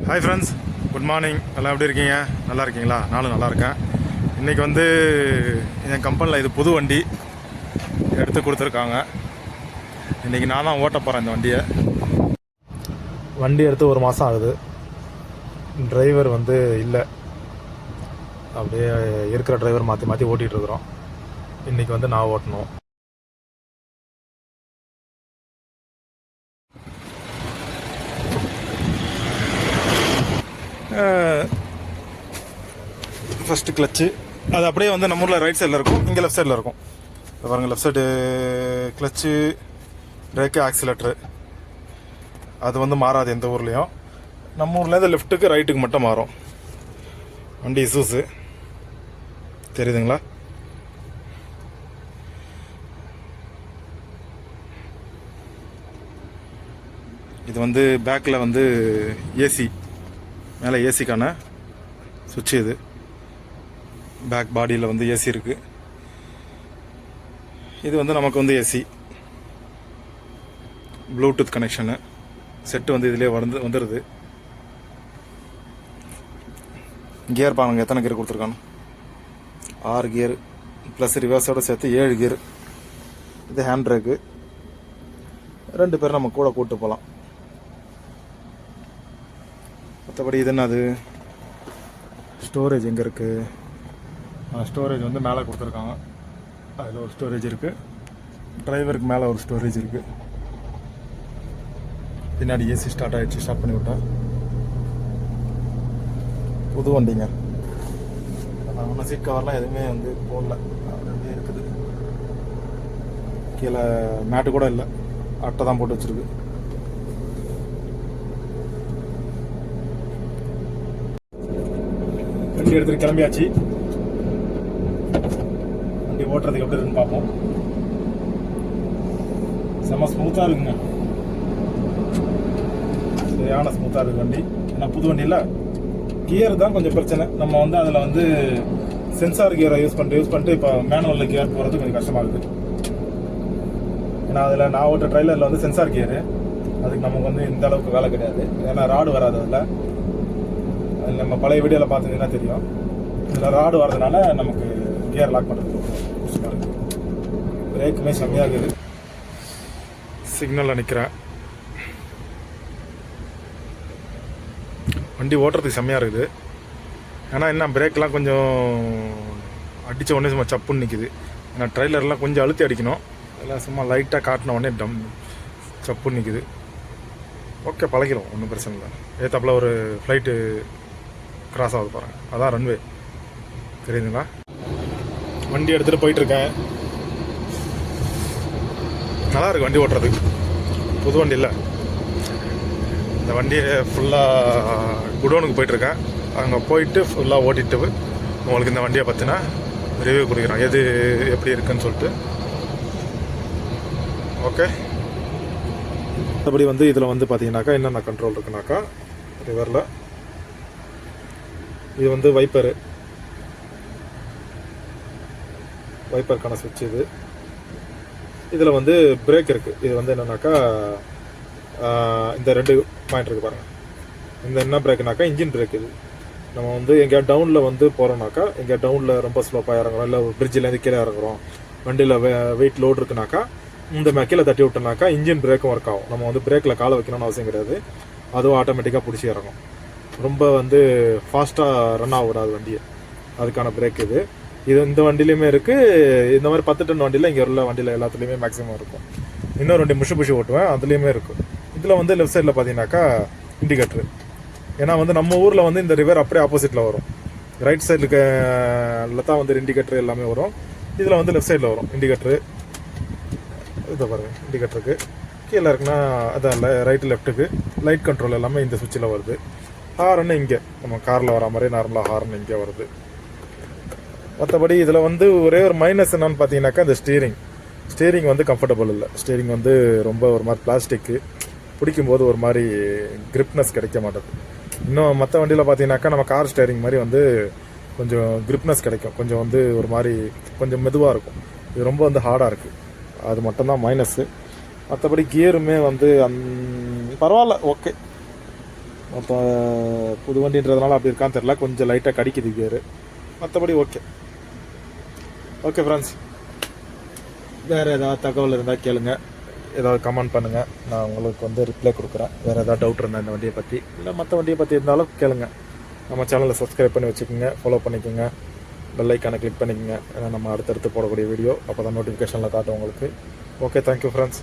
Hi friends, good morning. எல்லாம் எப்படி இருக்கீங்க? நல்லா இருக்கீங்களா? நானும் நல்லா இருக்கேன். இன்றைக்கி வந்து என் கம்பெனியில் இது புது வண்டி எடுத்து கொடுத்துருக்காங்க. இன்றைக்கி நான் தான் ஓட்ட போகிறேன் இந்த வண்டியை. வண்டி எடுத்து ஒரு மாதம் ஆகுது. டிரைவர் வந்து இல்லை, அப்படியே இருக்கிற டிரைவர் மாற்றி மாற்றி ஓட்டிகிட்ருக்குறோம். இன்றைக்கி வந்து நான் ஓட்டணும். ஃபஸ்ட்டு கிளச்சு அது அப்படியே வந்து நம்ம ஊரில் ரைட் சைடில் இருக்கும், இங்கே லெஃப்ட் சைடில் இருக்கும். பாருங்கள், left side clutch, brake, accelerator அது வந்து மாறாது எந்த ஊர்லேயும். நம்ம ஊர்லேருந்து லெஃப்ட்டுக்கு ரைட்டுக்கு மட்டும் மாறும். வண்டி இசூஸு தெரியுதுங்களா? இது வந்து பேக்கில் வந்து ஏசி, மேலே ஏசிக்கான சுவிட்சு. இது பேக் பாடியில் வந்து ஏசி இருக்குது. இது வந்து நமக்கு வந்து ஏசி ப்ளூடூத் கனெக்ஷனு செட்டு வந்து இதிலே வந்துடுது. கியர் பாருங்க எத்தனை கியர் கொடுத்துருக்கானு, 6 கியர் ப்ளஸ் ரிவர்ஸோடு சேர்த்து 7 கியர். இது ஹேண்ட் பிரேக்கு. 2 பேர் நம்ம கூட கூப்பிட்டு போகலாம். மற்றபடி இது என்னது, ஸ்டோரேஜ் எங்கே இருக்குது? ஸ்டோரேஜ் வந்து மேலே கொடுத்துருக்காங்க. அதில் ஒரு ஸ்டோரேஜ் இருக்குது. டிரைவருக்கு மேலே ஒரு ஸ்டோரேஜ் இருக்குது. பின்னாடி ஏசி ஸ்டார்ட் ஆகிடுச்சு. ஸ்டார்ட் பண்ணி விட்டா புது வண்டிங்க. ஒன்றும் சீட் கவர்லாம் எதுவுமே வந்து போடல, அப்படியே இருக்குது. கீழே மேட்டு கூட இல்லை, அட்டை தான் போட்டு வச்சுருக்கு. வண்டி எடுத்துட்டு கிளம்பியாச்சு. வண்டி ஓட்டுறதுக்கு எப்படி இருக்குன்னு பார்ப்போம். செம்ம ஸ்மூத்தாக இருக்குங்க, சரியான ஸ்மூத்தாக இருக்குது வண்டி. ஏன்னா புது வண்டியில் கியர் தான் கொஞ்சம் பிரச்சனை. நம்ம வந்து அதில் வந்து சென்சார் கியரை யூஸ் பண்ணிட்டு இப்போ மேனுவலில் கியர் போகிறது கொஞ்சம் கஷ்டமாக இருக்குது. ஏன்னா அதில் நான் ஓட்ட ட்ரைலரில் வந்து சென்சார் கியரு, அதுக்கு நமக்கு வந்து இந்த அளவுக்கு வேலை கிடையாது. ஏன்னா ராடு வராது அதில். அது நம்ம பழைய வீடியோவில் பார்த்தீங்கன்னா தெரியும். இதில் ராடு வர்றதுனால நமக்கு கியர் லாக் பண்ணுறது கஷ்டமாக இருக்குது. பிரேக்குமே செம்மையாக இருக்குது. சிக்னலில் நிற்கிறேன். வண்டி ஓட்டுறதுக்கு செம்மையாக இருக்குது. ஏன்னா என்ன, பிரேக்கெலாம் கொஞ்சம் அடித்த உடனே சும்மா சப்புன்னு நிற்கிது. ஏன்னா ட்ரைலர்லாம் கொஞ்சம் அழுத்தி அடிக்கணும், அதெல்லாம் சும்மா லைட்டாக காட்டின உடனே சப்புன்னு நிற்கிது. ஓகே, பழகிடும், ஒன்றும் பிரச்சனை இல்லை. ஏத்தாப்பில் ஒரு ஃப்ளைட்டு கிராஸ் ஆகுது பாருங்கள், அதான் ரன்வே, தெரியுதுங்களா? வண்டி எடுத்துகிட்டு போயிட்டுருக்கேன். நல்லாயிருக்கு வண்டி ஓட்டுறதுக்கு. புது வண்டி இல்லை, இந்த வண்டியை ஃபுல்லாக குடோனுக்கு போயிட்டுருக்கேன். அங்கே போயிட்டு ஃபுல்லாக ஓட்டிட்டு உங்களுக்கு இந்த வண்டியை பற்றினா ரிவ்யூ கொடுக்குறேன், எது எப்படி இருக்குன்னு சொல்லிட்டு. ஓகே, மற்றபடி வந்து இதில் வந்து பார்த்தீங்கன்னாக்கா என்னென்ன கண்ட்ரோல் இருக்குனாக்கா, ரிவரில் இது வந்து வைப்பருக்கான சுவிட்ச். இதில் வந்து பிரேக் இருக்குது. இது வந்து என்னென்னாக்கா இந்த 2 பாயிண்ட் இருக்குது பாருங்கள். இந்த என்ன பிரேக்குனாக்கா இன்ஜின் பிரேக். இது நம்ம வந்து எங்கேயா டவுனில் வந்து போகிறோம்னாக்கா, எங்கேயா டவுனில் ரொம்ப ஸ்லோப்பாக இறங்குறோம், இல்லை பிரிட்ஜிலேருந்து கீழே இறங்குறோம், வண்டியில் வெயிட் லோடு இருக்குனாக்கா இந்த கீழே தட்டி விட்டோம்னாக்கா இன்ஜின் பிரேக்கும் ஒர்க் ஆகும். நம்ம வந்து பிரேக்கில் காலை வைக்கணும்னு அவசியம் கிடையாது, அதுவும் ஆட்டோமேட்டிக்காக பிடிச்சி இறங்கும். ரொம்ப வந்து ஃபாஸ்ட்டாக ரன் ஆகாது வண்டியை, அதுக்கான பிரேக் இது. இந்த வண்டிலையுமே இருக்குது. இந்த மாதிரி 10 டன் வண்டியில் இங்கே உள்ள வண்டியில் எல்லாத்துலேயுமே மேக்ஸிமம் இருக்கும். இன்னொரு வண்டி புஷி ஓட்டுவேன், அதுலேயுமே இருக்கும். இதில் வந்து லெஃப்ட் சைடில் பார்த்தீங்கன்னாக்கா இண்டிகேட்ரு. ஏன்னா வந்து நம்ம ஊரில் வந்து இந்த ரிவர் அப்படியே ஆப்போசிட்டில் வரும். ரைட் சைடுக்கு தான் வந்து இண்டிகேட்ரு எல்லாமே வரும். இதில் வந்து லெஃப்ட் சைடில் வரும் இண்டிகேட்ரு. இதை பாருங்கள், இண்டிகேட்டருக்கு கீழே இருக்குன்னா அதான் ரைட்டு லெஃப்ட்டுக்கு லைட் கண்ட்ரோல் எல்லாமே இந்த சுவிட்சில் வருது. ஹார்ன்னு இங்கே நம்ம காரில் வர மாதிரி நார்மலாக ஹார்ன்னு இங்கே வருது. மற்றபடி இதில் வந்து ஒரே ஒரு மைனஸ் என்னன்னு பார்த்தீங்கன்னாக்கா, இந்த ஸ்டீரிங் வந்து கம்ஃபர்டபுள் இல்லை. ஸ்டீரிங் வந்து ரொம்ப ஒரு மாதிரி பிளாஸ்டிக்கு, பிடிக்கும்போது ஒரு மாதிரி கிரிப்னஸ் கிடைக்க மாட்டேது. இன்னும் மற்ற வண்டியில் பார்த்தீங்கன்னாக்கா நம்ம கார் ஸ்டேரிங் மாதிரி வந்து கொஞ்சம் கிரிப்னஸ் கிடைக்கும், கொஞ்சம் வந்து ஒரு மாதிரி கொஞ்சம் மெதுவாக இருக்கும். இது ரொம்ப வந்து ஹார்டாக இருக்குது, அது மட்டும்தான் மைனஸ்ஸு. மற்றபடி கியருமே வந்து பரவாயில்ல, ஓகே. அப்போ புது வண்டின்றதுனால அப்படி இருக்கான்னு தெரில, கொஞ்சம் லைட்டாக கடிக்குது கியரு. மற்றபடி ஓகே. ஓகே ஃப்ரெண்ட்ஸ், வேறு ஏதாவது தகவல் இருந்தால் கேளுங்க, ஏதாவது கமெண்ட் பண்ணுங்கள், நான் உங்களுக்கு வந்து ரிப்ளை கொடுக்குறேன். வேறு ஏதாவது டவுட் இருந்தால் இந்த வண்டியை பற்றி இல்லை மற்ற வண்டியை பற்றி இருந்தாலும் கேளுங்க. நம்ம சேனலை சப்ஸ்கிரைப் பண்ணி வச்சுக்கோங்க, ஃபாலோ பண்ணிக்கோங்க, பெல் ஐக்கானை கிளிக் பண்ணிக்கோங்க. ஏன்னா நம்ம அடுத்தடுத்து போடக்கூடிய வீடியோ அப்போ தான் நோட்டிஃபிகேஷனில் காட்டும் உங்களுக்கு. Okay, thank you friends.